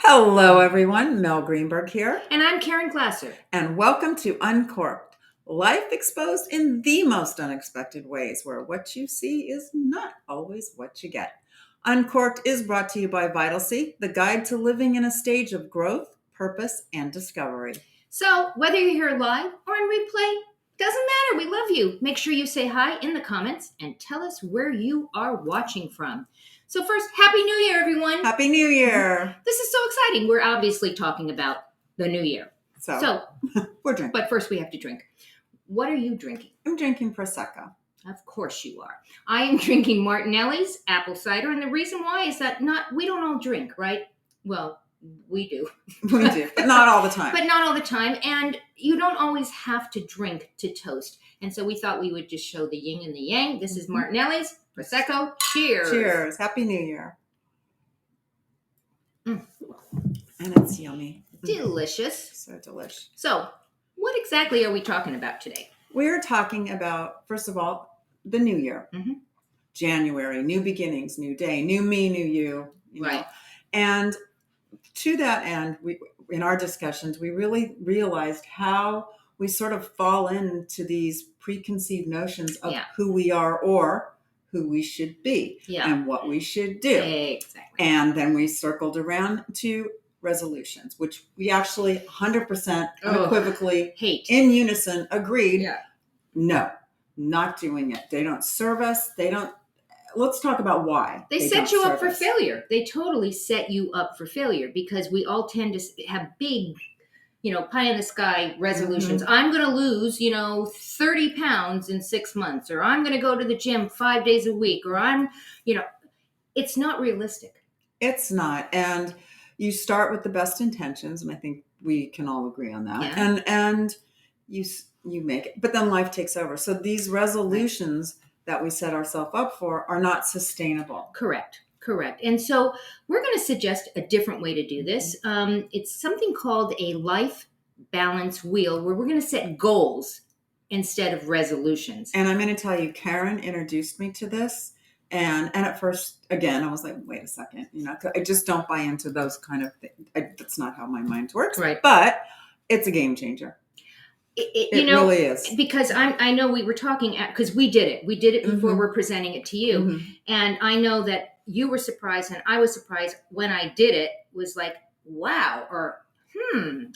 Hello, everyone. Mel Greenberg here, And I'm Karen Glasser. and welcome to Uncorked, life exposed in the most unexpected ways, where what you see is not always what you get. Uncorked is brought to you by Vitalcy, the guide to living in a stage of growth, purpose, and discovery. So, whether you're here live or in replay, doesn't matter. We love you. Make sure you say hi in the comments and tell us where you are watching from. So, first, Happy New Year, everyone. Happy New Year. This is so exciting. We're obviously talking about the new year. So we're drinking. But first, we have to drink. What are you drinking? I'm drinking Prosecco. Of course you are. I am drinking Martinelli's apple cider, and the reason why is that we don't all drink, right? Well, we do. We do, but not all the time. But not all the time, and you don't always have to drink to toast. And so we thought we would just show the yin and the yang. This is Martinelli's Prosecco. Cheers. Cheers. Happy New Year. Mm. And it's yummy. Delicious. So delicious. So, what exactly are we talking about today? We're talking about, first of all, the new year. Mm-hmm. January, new beginnings, new day, new me, new you. Right. Know? And to that end, we, in our discussions, we really realized how we sort of fall into these preconceived notions of who we are or who we should be and what we should do. Exactly. And then we circled around to resolutions, which we actually 100% unequivocally hate in unison agreed. Yeah. No, not doing it. They don't serve us. They don't. Let's talk about why. They set you up for failure. They totally set you up for failure because we all tend to have big, pie in the sky resolutions. Mm-hmm. I'm going to lose, 30 pounds in 6 months, or I'm going to go to the gym 5 days a week, or it's not realistic. It's not. And you start with the best intentions, and I think we can all agree on that. Yeah. And you make it, but then life takes over. So these resolutions that we set ourselves up for are not sustainable. Correct. And so we're going to suggest a different way to do this. It's something called a life balance wheel, where we're going to set goals instead of resolutions. And I'm going to tell you, Karen introduced me to this. And at first, again, I was like, wait a second, I just don't buy into those kind of things. That's not how my mind works. Right. But it's a game changer. It really is. Because I know we were talking because we did it. We did it before we're presenting it to you. Mm-hmm. And I know that you were surprised and I was surprised when I did it, was like, wow, or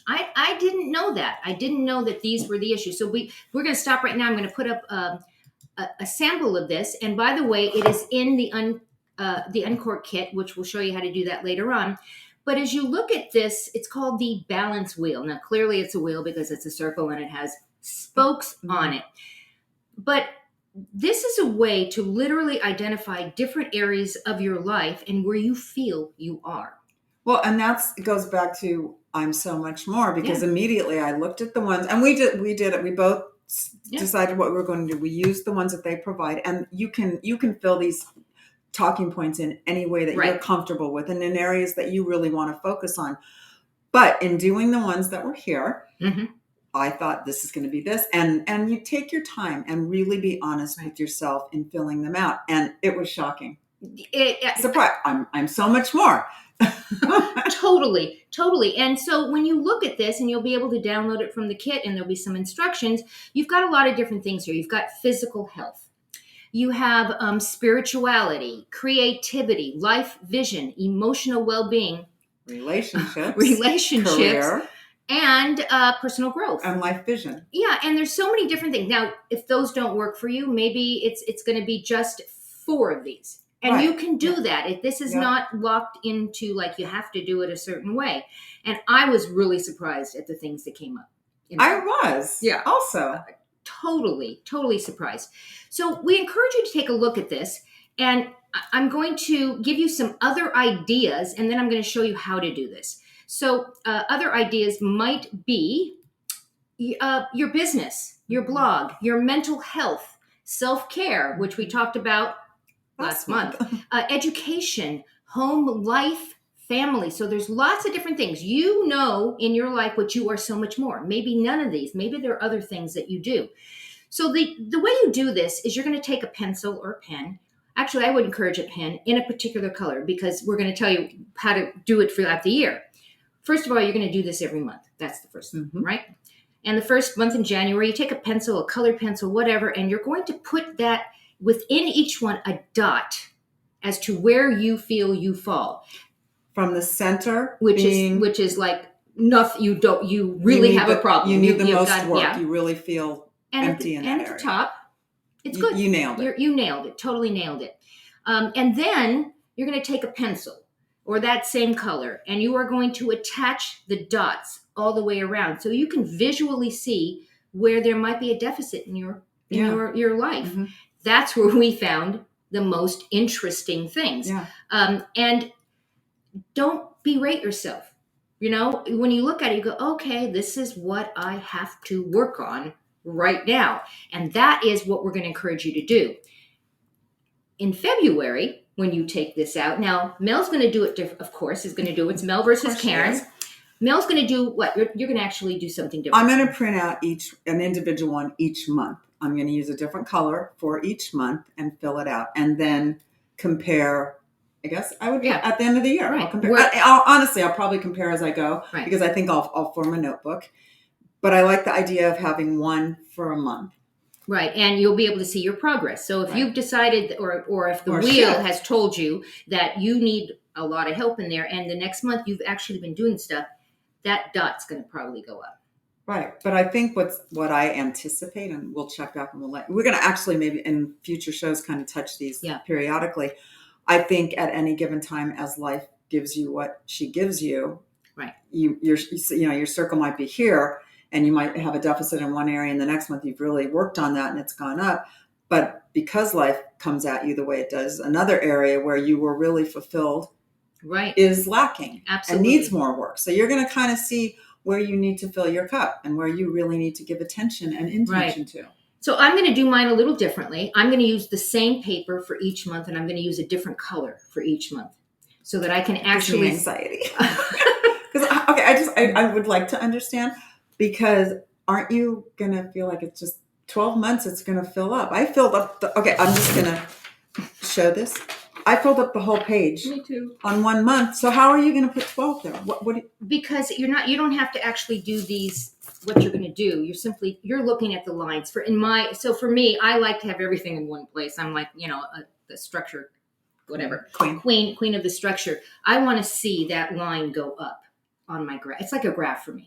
I didn't know that. I didn't know that these were the issues. So we're going to stop right now. I'm going to put up a sample of this. And by the way, it is in the Uncorked kit, which we'll show you how to do that later on. But as you look at this, it's called the balance wheel. Now, clearly it's a wheel because it's a circle and it has spokes on it. But this is a way to literally identify different areas of your life and where you feel you are. Well, and it goes back to I'm so much more, because immediately I looked at the ones, and we did it. We both decided what we were going to do. We used the ones that they provide, and you can fill these talking points in any way that you're comfortable with and in areas that you really want to focus on. But in doing the ones that were here, I thought this is going to be this. And you take your time and really be honest with yourself in filling them out. And it was shocking. Surprise. I'm so much more. Totally. And so when you look at this, and you'll be able to download it from the kit, and there'll be some instructions, you've got a lot of different things here. You've got physical health. You have spirituality, creativity, life vision, emotional well-being, relationships, career, and personal growth. And life vision. Yeah, and there's so many different things. Now, if those don't work for you, maybe it's going to be just 4 of these. And you can do that. This is not locked into like you have to do it a certain way. And I was really surprised at the things that came up. I was. Yeah. Also. Totally surprised. So we encourage you to take a look at this, and I'm going to give you some other ideas, and then I'm going to show you how to do this. So other ideas might be your business, your blog, your mental health, self-care, which we talked about last month, education, home life, family. So there's lots of different things. In your life what you are so much more. Maybe none of these. Maybe there are other things that you do. So the way you do this is you're going to take a pencil or a pen. Actually, I would encourage a pen in a particular color, because we're going to tell you how to do it throughout the year. first of all, you're going to do this every month. That's the first thing, right? And the first month in January, you take a pencil, a colored pencil, whatever, and you're going to put that within each one a dot as to where you feel you fall. From the center, which is like nothing. You really have a problem. You need the most work. Yeah. You really feel empty in that area. And at the top, it's good. You nailed it. You nailed it. Totally nailed it. And then you're going to take a pencil or that same color, and you are going to attach the dots all the way around, so you can visually see where there might be a deficit in your life. That's where we found the most interesting things. Yeah. And don't berate yourself. When you look at it, you go, okay, this is what I have to work on right now. And that is what we're going to encourage you to do. In February, when you take this out, now Mel's going to do it different, of course, is going to do it. It's Mel versus Karen. Mel's going to do what? You're going to actually do something different. I'm going to print out an individual one each month. I'm going to use a different color for each month and fill it out, and then compare. I guess I would at the end of the year. Right. I'll compare. Honestly, I'll probably compare as I go because I think I'll form a notebook. But I like the idea of having one for a month. Right, and you'll be able to see your progress. So if you've decided, or if the wheel has told you that you need a lot of help in there, and the next month you've actually been doing stuff, that dot's going to probably go up. Right, but I think what I anticipate, and we'll check back and we're going to actually maybe in future shows kind of touch these periodically. I think at any given time, as life gives you what she gives you, right, your circle might be here. And you might have a deficit in one area, and the next month you've really worked on that and it's gone up. But because life comes at you the way it does, another area where you were really fulfilled is lacking. Absolutely. And needs more work. So you're going to kind of see where you need to fill your cup and where you really need to give attention and intention to. So I'm going to do mine a little differently. I'm going to use the same paper for each month, and I'm going to use a different color for each month so that I can actually... anxiety. Because, I would like to understand... Because aren't you going to feel like it's just 12 months, it's going to fill up? I filled up I'm just going to show this. I filled up the whole page. Me too. On 1 month. So how are you going to put 12 there? Because you don't have to actually do these, what you're going to do. You're looking at the lines. For me, I like to have everything in one place. I'm like, the structure, whatever. Queen of the structure. I want to see that line go up on my graph. It's like a graph for me.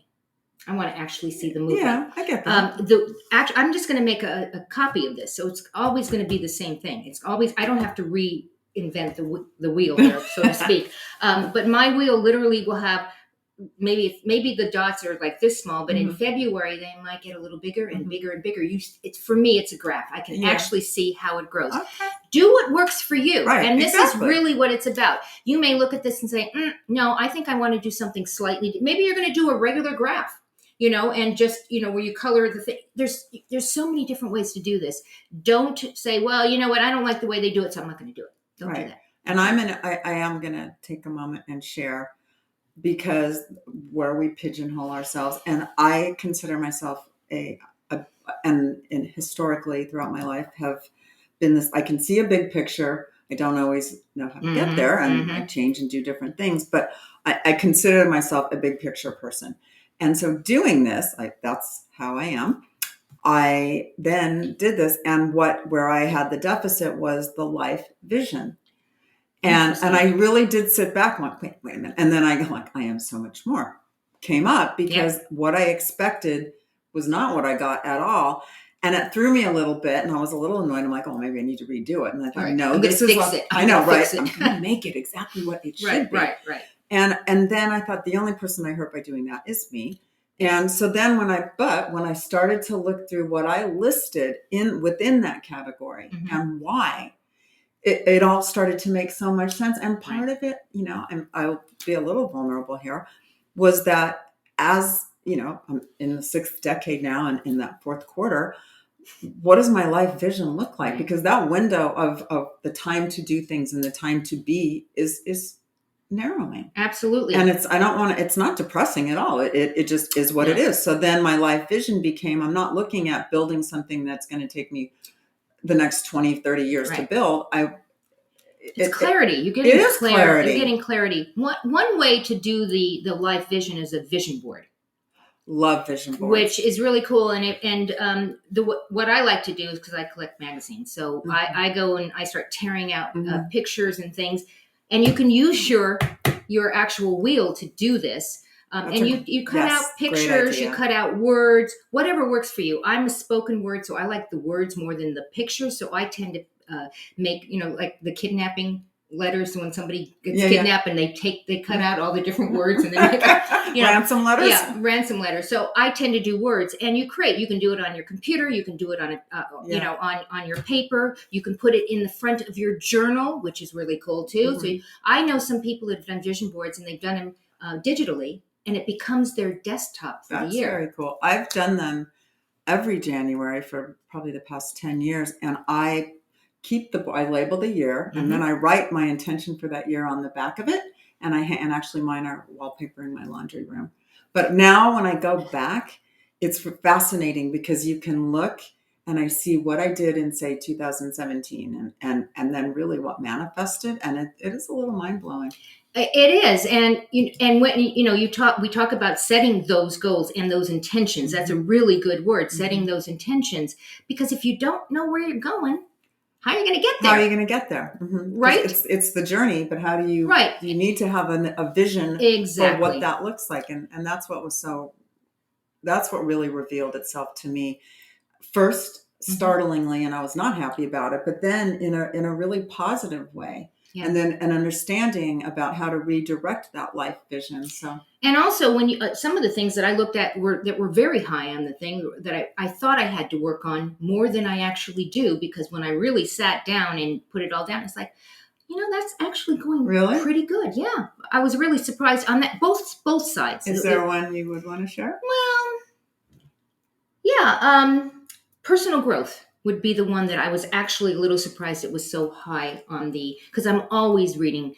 I want to actually see the movement. Yeah, I get that. I'm just going to make a copy of this, so it's always going to be the same thing. It's always, I don't have to reinvent the wheel there, so to speak. But my wheel literally will have maybe the dots are like this small, but in February they might get a little bigger and bigger and bigger. For me, it's a graph. I can actually see how it grows. Okay. Do what works for you, and this is really what it's about. You may look at this and say, "No, I think I want to do something slightly." Maybe you're going to do a regular graph. And just, where you color the thing. There's so many different ways to do this. Don't say, well, you know what? I don't like the way they do it, so I'm not going to do it. Don't do that. And I am going to take a moment and share, because where we pigeonhole ourselves, and I consider myself and historically throughout my life have been this, I can see a big picture. I don't always know how to get there, and I change and do different things, but I consider myself a big picture person. And so doing this, that's how I am. I then did this, and where I had the deficit was the life vision. And I really did sit back and went, wait a minute. And then I go like, I am so much more. Came up because what I expected was not what I got at all. And it threw me a little bit, and I was a little annoyed. I'm like, oh, maybe I need to redo it. And I thought, no, this is what I know, right? I'm going to make it exactly what it should be. Right. And then I thought the only person I hurt by doing that is me. And so then when I started to look through what I listed within that category and why, it all started to make so much sense. And part of it, and I'll be a little vulnerable here, was that as, I'm in the 6th decade now and in that 4th quarter, what does my life vision look like? Because that window of the time to do things and the time to be is narrowing. Absolutely. And it's not depressing at all. It just is what it is. So then my life vision became, I'm not looking at building something that's going to take me the next 20, 30 years to build. It's clarity. You're getting clarity. You're getting clarity. One way to do the life vision is a vision board. Love vision boards, which is really cool. And what I like to do is, because I collect magazines, so I go and I start tearing out pictures and things, and you can use your actual wheel to do this. And you cut out pictures, you cut out words, whatever works for you. I'm a spoken word, so I like the words more than the pictures. So I tend to make, like the kidnapping letters when somebody gets kidnapped and they cut out all the different words and then ransom letters. Yeah, ransom letters. So I tend to do words, and you can do it on your computer, you can do it on on your paper, you can put it in the front of your journal, which is really cool too. So I know some people that have done vision boards and they've done them digitally, and it becomes their desktop for the year. That's very cool. I've done them every January for probably the past 10 years, and I label the year, and then I write my intention for that year on the back of it, and actually mine are wallpaper in my laundry room. But now when I go back, it's fascinating because you can look and I see what I did in, say, 2017 and then really what manifested, and it is a little mind-blowing. It is, and when we talk about setting those goals and those intentions. That's a really good word, setting those intentions, because if you don't know where you're going, how are you going to get there? How are you going to get there? Right? It's the journey, but how do you? Right. You need to have a vision for what that looks like, and that's what really revealed itself to me. First, startlingly, and I was not happy about it, but then in a really positive way. Yeah. And then an understanding about how to redirect that life vision. So, and also when some of the things that I looked at were very high on the thing that I thought I had to work on more than I actually do, because when I really sat down and put it all down, it's like, that's actually going pretty good. Yeah, I was really surprised on that both sides. Is there one you would want to share? Well, yeah, personal growth would be the one that I was actually a little surprised it was so high on because I'm always reading,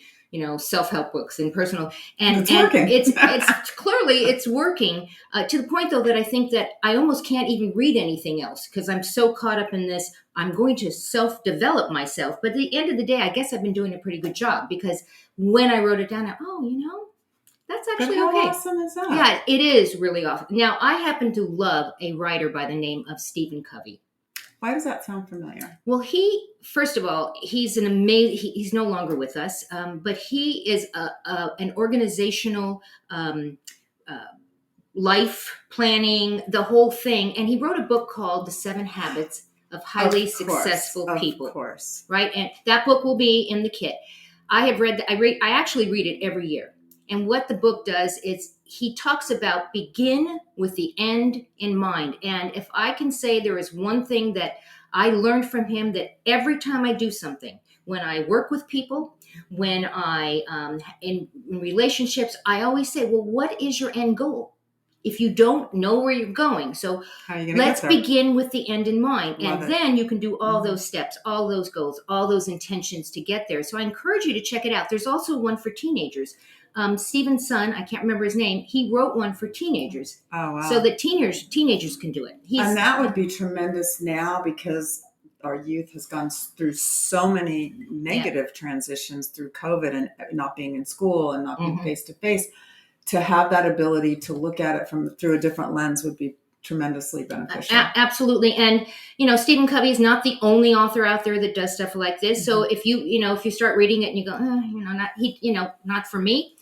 self-help books and personal, and it's clearly it's working to the point though that I think that I almost can't even read anything else because I'm so caught up in this. I'm going to self-develop myself, but at the end of the day, I guess I've been doing a pretty good job, because when I wrote it down, that's actually okay. How awesome is that? Yeah, it is really awesome. Now, I happen to love a writer by the name of Stephen Covey. Why does that sound familiar? Well, first of all, he's an amazing, he's no longer with us, but he is an organizational life planning, the whole thing. And he wrote a book called The 7 Habits of Highly Successful People. Of course. Right? And that book will be in the kit. I have read that. I actually read it every year. And what the book does is he talks about begin with the end in mind. And if I can say there is one thing that I learned from him, that every time I do something, when I work with people, when I in relationships, I always say, well, what is your end goal? If you don't know where you're going. So let's begin with the end in mind. And then you can do all those steps, all those goals, all those intentions to get there. So I encourage you to check it out. There's also one for teenagers. Stephen's son, I can't remember his name, he wrote one for teenagers. Oh, wow. So that teenagers can do it. And that would be tremendous now, because our youth has gone through so many negative transitions through COVID and not being in school and not being face-to-face. To have that ability to look at it through a different lens would be tremendously beneficial. Absolutely. And, Stephen Covey is not the only author out there that does stuff like this. So if you start reading it and you go, not for me,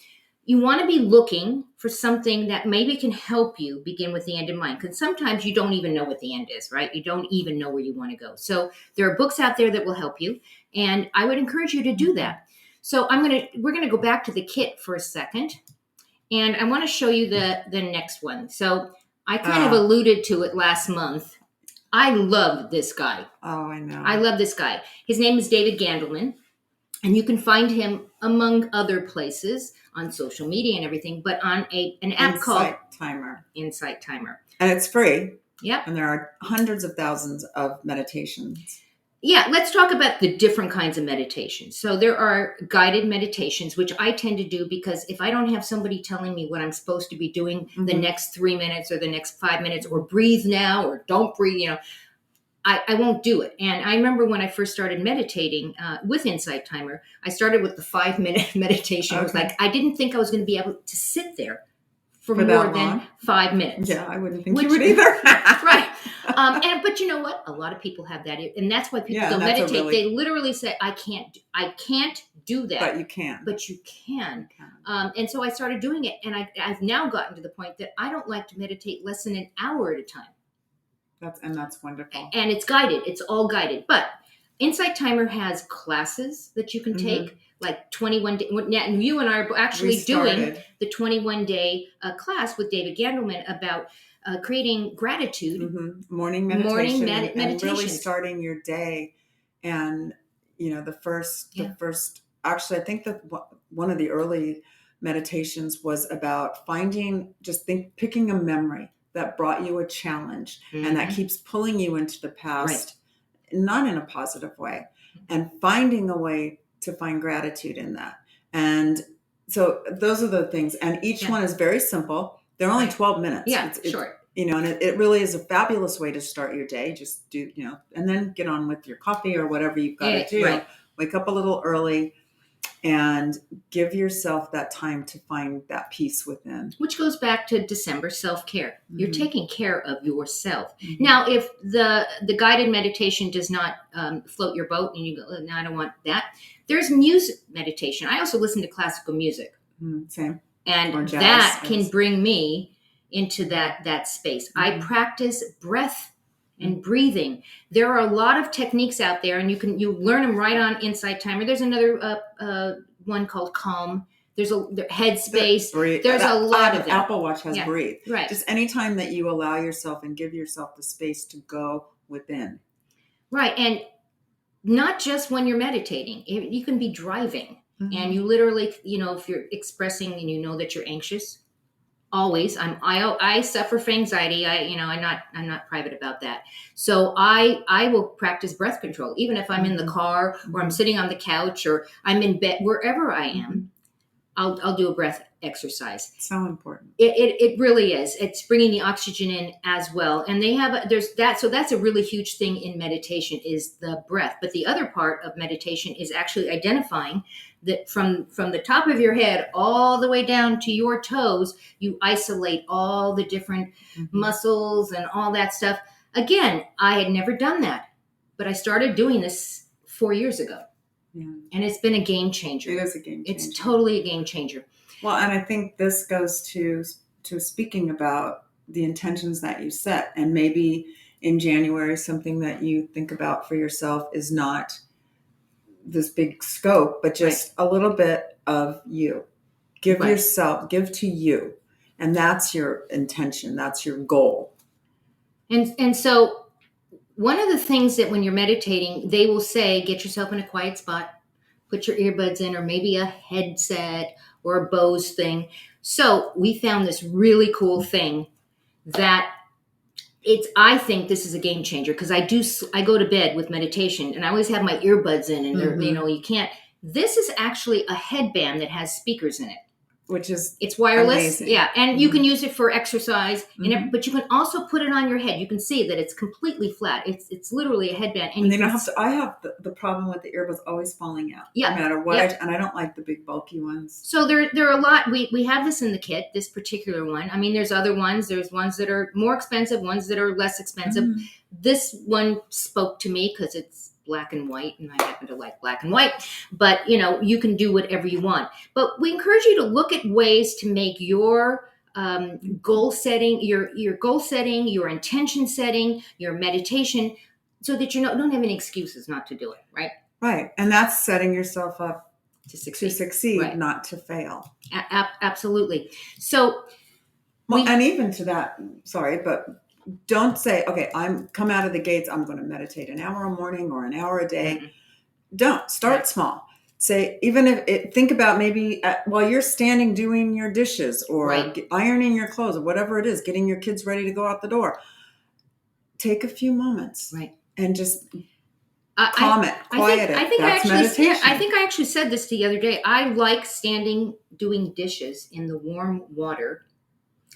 you want to be looking for something that maybe can help you begin with the end in mind. Because sometimes you don't even know what the end is, right? You don't even know where you want to go. So there are books out there that will help you. And I would encourage you to do that. So we're going to go back to the kit for a second. And I want to show you the next one. So I kind of alluded to it last month. I love this guy. Oh, I know. I love this guy. His name is David Gandelman. And you can find him among other places on social media and everything, but on an app called Insight Timer. And it's free. Yep. And there are hundreds of thousands of meditations. Yeah, let's talk about the different kinds of meditations. So there are guided meditations, which I tend to do because if I don't have somebody telling me what I'm supposed to be doing the next 3 minutes or the next 5 minutes, or breathe now or don't breathe, I won't do it. And I remember when I first started meditating with Insight Timer, I started with the 5-minute meditation. It was like, I didn't think I was going to be able to sit there for more than 5 minutes. Yeah, I wouldn't think you would either. Right. But you know what? A lot of people have that. And that's why people don't meditate. They literally say, I can't do that. But you can. But you can. And so I started doing it. And I've now gotten to the point that I don't like to meditate less than an hour at a time. That's wonderful. And it's guided. It's all guided. But Insight Timer has classes that you can take, like 21 days. And you and I are actually doing the 21-day class with David Gandelman about creating gratitude. Morning meditation. And really starting your day. And, the first, actually, I think that one of the early meditations was about picking a memory that brought you a challenge and that keeps pulling you into the past, not in a positive way, and finding a way to find gratitude in that. And so those are the things. And each one is very simple. They're only 12 minutes. Yeah, short. And it really is a fabulous way to start your day. Just do, and then get on with your coffee or whatever you've got to do. Right. Wake up a little early and give yourself that time to find that peace within. Which goes back to December self-care. You're taking care of yourself. Now, if the guided meditation does not float your boat and you go, no, I don't want that, there's music meditation. I also listen to classical music. Same. And that can bring me into that space. I practice breath and breathing. There are a lot of techniques out there, and you learn them right on Insight Timer. There's another one called Calm. There's Headspace. There's a lot of them. Apple Watch has Breathe. Right. Just anytime that you allow yourself and give yourself the space to go within. Right, and not just when you're meditating. You can be driving, and you literally, if you're expressing and you know that you're anxious. Always, I suffer from anxiety. I'm not private about that. So I will practice breath control, even if I'm in the car or I'm sitting on the couch or I'm in bed, wherever I am. I'll do a breath exercise. So important. It really is. It's bringing the oxygen in as well. And there's that. So that's a really huge thing in meditation is the breath. But the other part of meditation is actually identifying that from the top of your head all the way down to your toes, you isolate all the different muscles and all that stuff. Again, I had never done that, but I started doing this 4 years ago. Yeah. And it's been a game changer. It is a game changer. It's totally a game changer. Well, and I think this goes to speaking about the intentions that you set. And maybe in January, something that you think about for yourself is not this big scope, but just a little bit of you. Give to you. And that's your intention. That's your goal. And so one of the things that when you're meditating, they will say, get yourself in a quiet spot, put your earbuds in, or maybe a headset or a Bose thing. So we found this really cool thing that I think this is a game changer because I go to bed with meditation and I always have my earbuds in and they're, you can't, this is actually a headband that has speakers in it. Which is it's wireless. Amazing. Yeah. And you can use it for exercise, but you can also put it on your head. You can see that it's completely flat. It's literally a headband. And you don't have to, I have the problem with the earbuds always falling out. Yeah. No matter what. And I don't like the big bulky ones. So there are a lot. We have this in the kit, this particular one. I mean, there's other ones. There's ones that are more expensive, ones that are less expensive. This one spoke to me because it's black and white, and I happen to like black and white, but you can do whatever you want. But we encourage you to look at ways to make your goal setting, your goal setting, your intention setting, your meditation, so that you don't have any excuses not to do it, right? Right, and that's setting yourself up to succeed, right. Not to fail. Absolutely. So, and even to that, sorry, but don't say, okay, I'm come out of the gates, I'm going to meditate an hour a morning or an hour a day. Don't. Start small. Say, even if think about maybe while you're standing doing your dishes or ironing your clothes or whatever it is, getting your kids ready to go out the door. Take a few moments. Right. And just quiet it. That's meditation. I think I actually said this the other day. I like standing doing dishes in the warm water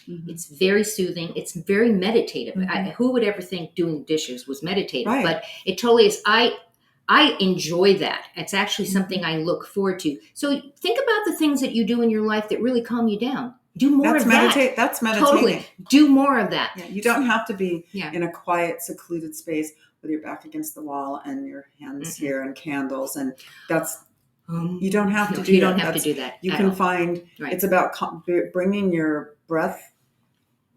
Mm-hmm. It's very soothing. It's very meditative. Mm-hmm. Who would ever think doing dishes was meditative? Right. But it totally is. I enjoy that. It's actually something Mm-hmm. I look forward to. So think about the things that you do in your life that really calm you down. Do more That's of that. That's meditating. Totally. Do more of that. Yeah, you don't have to be Yeah. in a quiet, secluded space with your back against the wall and your hands here and candles. And that's, you don't have to do that. You don't have to do that. You can find, it's about bringing your breath,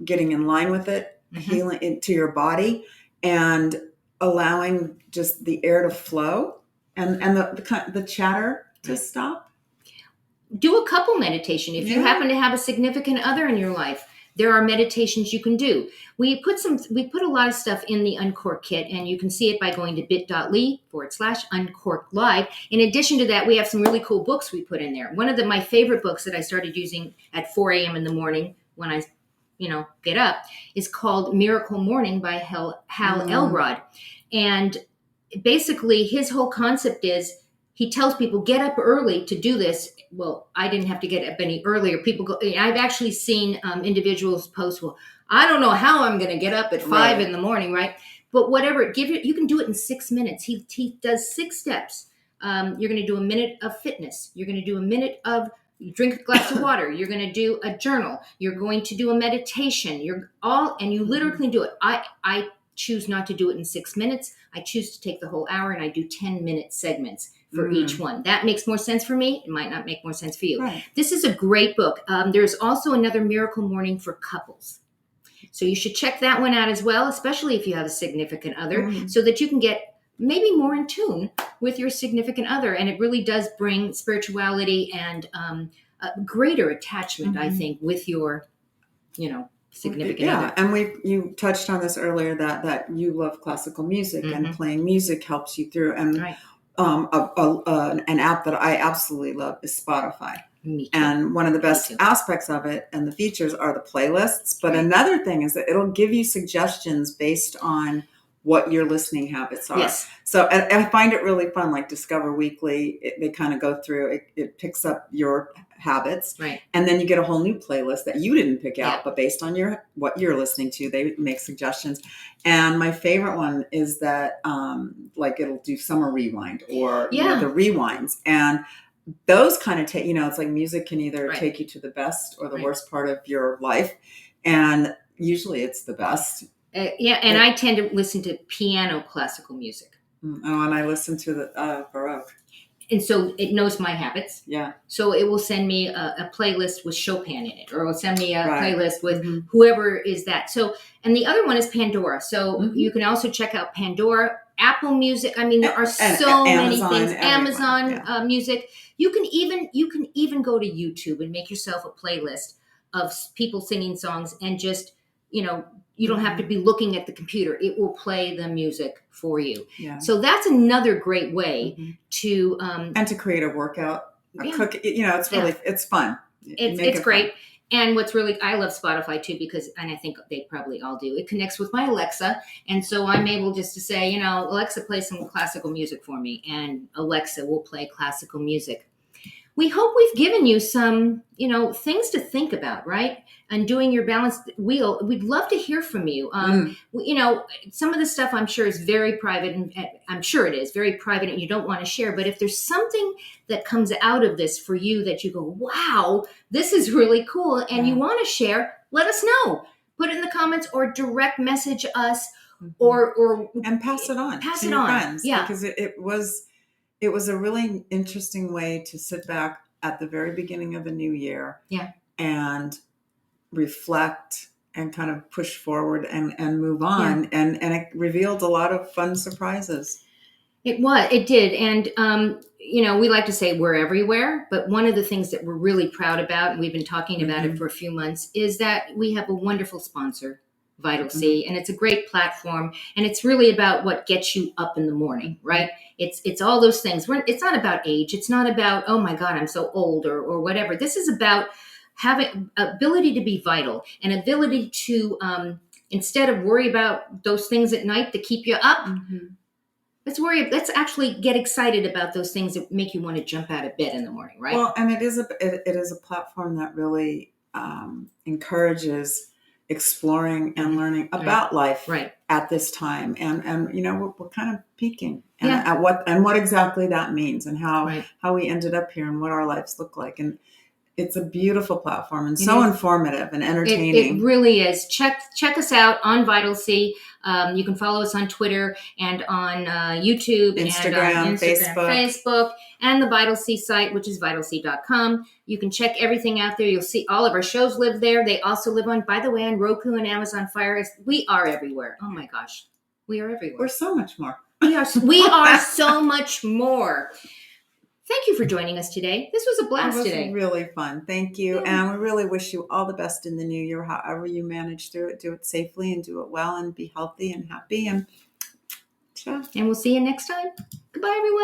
getting in line with it, healing into your body, and allowing just the air to flow and the chatter to stop. Do a couple meditation. If you happen to have a significant other in your life, there are meditations you can do. We put a lot of stuff in the Uncorked kit, and you can see it by going to bit.ly/Uncorked Live. In addition to that, we have some really cool books we put in there. One of my favorite books that I started using at 4 a.m. in the morning when I get up is called Miracle Morning by Hal Elrod. And basically his whole concept is, he tells people, get up early to do this. Well, I didn't have to get up any earlier. People go, I've actually seen individuals post, well, I don't know how I'm going to get up at 5 in the morning, right? But whatever, you can do it in 6 minutes. He does 6 steps. You're going to do a minute of fitness. You're going to do a minute of drink a glass of water. You're going to do a journal. You're going to do a meditation. And you literally do it. I choose not to do it in 6 minutes. I choose to take the whole hour, and I do 10-minute segments for each one. That makes more sense for me. It might not make more sense for you. Right. This is a great book. There's also another Miracle Morning for couples. So you should check that one out as well, especially if you have a significant other, so that you can get maybe more in tune with your significant other. And it really does bring spirituality and a greater attachment, I think, with your, significant other. And you touched on this earlier, that you love classical music, and playing music helps you through. And an app that I absolutely love is Spotify. Me too. And one of the best aspects of it and the features are the playlists. But another thing is that it'll give you suggestions based on what your listening habits are. Yes. So I find it really fun, like Discover Weekly. They kind of go through, it picks up your habits. Right. And then you get a whole new playlist that you didn't pick out, but based on what you're listening to, they make suggestions. And my favorite one is that it'll do Summer Rewind or the rewinds. And those kind of take, it's like music can either take you to the best or the worst part of your life. And usually it's the best. I tend to listen to piano classical music. And I listen to the Baroque. And so it knows my habits. Yeah. So it will send me a playlist with Chopin in it, or it will send me a playlist with whoever is that. So, and the other one is Pandora. So you can also check out Pandora, Apple Music. I mean, there are so many things. Amazon Music. You can even go to YouTube and make yourself a playlist of people singing songs, and just, you don't have to be looking at the computer. It will play the music for you. Yeah. So that's another great way to and to create a workout, cook. It's really it's fun. It's great. And what's really, I love Spotify too, and I think they probably all do. It connects with my Alexa, and so I'm able just to say, Alexa, play some classical music for me, and Alexa will play classical music. We hope we've given you some, things to think about, right? And doing your balanced wheel. We'd love to hear from you. Some of the stuff I'm sure is very private, and I'm sure it is very private, and you don't want to share. But if there's something that comes out of this for you that you go, wow, this is really cool, and you want to share, let us know. Put it in the comments or direct message us, or pass it on. Pass to it your on. friends, Yeah. Because it was a really interesting way to sit back at the very beginning of a new year and reflect and kind of push forward and move on. And it revealed a lot of fun surprises. It did. And, we like to say we're everywhere, but one of the things that we're really proud about, and we've been talking about it for a few months, is that we have a wonderful sponsor, Vitalcy, and it's a great platform, and it's really about what gets you up in the morning, right? It's all those things. It's not about age. It's not about, oh my God, I'm so old or whatever. This is about having ability to be vital, and ability to, instead of worry about those things at night that keep you up, let's actually get excited about those things that make you want to jump out of bed in the morning, right? Well, and it is a platform that really encourages exploring and learning about life Right. at this time, and you know, we're kind of peaking and Yeah. at what exactly that means, and how we ended up here and what our lives look like. And it's a beautiful platform and so informative and entertaining. It really is. Check us out on Vitalcy. You can follow us on Twitter and on YouTube, Instagram, Facebook, and the Vitalcy site, which is vitalcy.com. You can check everything out there. You'll see all of our shows live there. They also live on, by the way, on Roku and Amazon Fire. We are everywhere. Oh my gosh. We are everywhere. We're so much more. We are so much more. Thank you for joining us today. This was a blast today. It was really fun. Thank you. Yeah. And we really wish you all the best in the new year. However you manage through it, do it safely and do it well and be healthy and happy. And we'll see you next time. Goodbye, everyone.